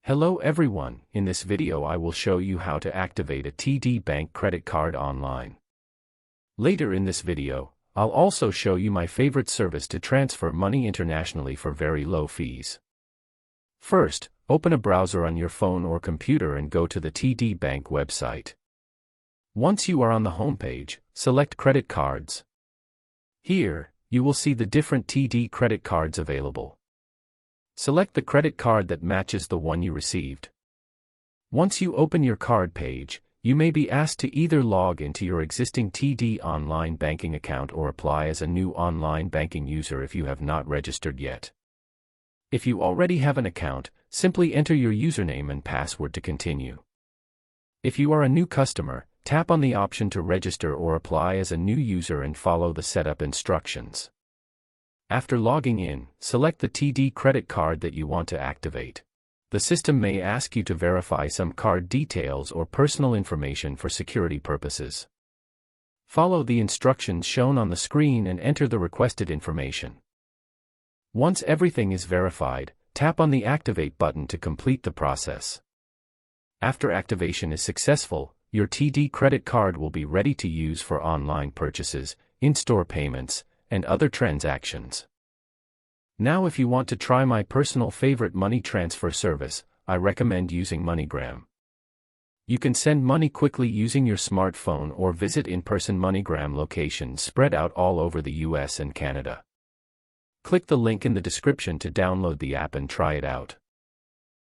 Hello everyone, in this video I will show you how to activate a TD Bank credit card online. Later in this video, I'll also show you my favorite service to transfer money internationally for very low fees. First, open a browser on your phone or computer and go to the TD Bank website. Once you are on the homepage, select Credit Cards. Here, you will see the different TD credit cards available. Select the credit card that matches the one you received. Once you open your card page, you may be asked to either log into your existing TD online banking account or apply as a new online banking user if you have not registered yet. If you already have an account, simply enter your username and password to continue. If you are a new customer, tap on the option to register or apply as a new user and follow the setup instructions. After logging in, select the TD credit card that you want to activate. The system may ask you to verify some card details or personal information for security purposes. Follow the instructions shown on the screen and enter the requested information. Once everything is verified, tap on the Activate button to complete the process. After activation is successful, your TD credit card will be ready to use for online purchases, in-store payments, and other transactions. Now if you want to try my personal favorite money transfer service, I recommend using MoneyGram. You can send money quickly using your smartphone or visit in-person MoneyGram locations spread out all over the US and Canada. Click the link in the description to download the app and try it out.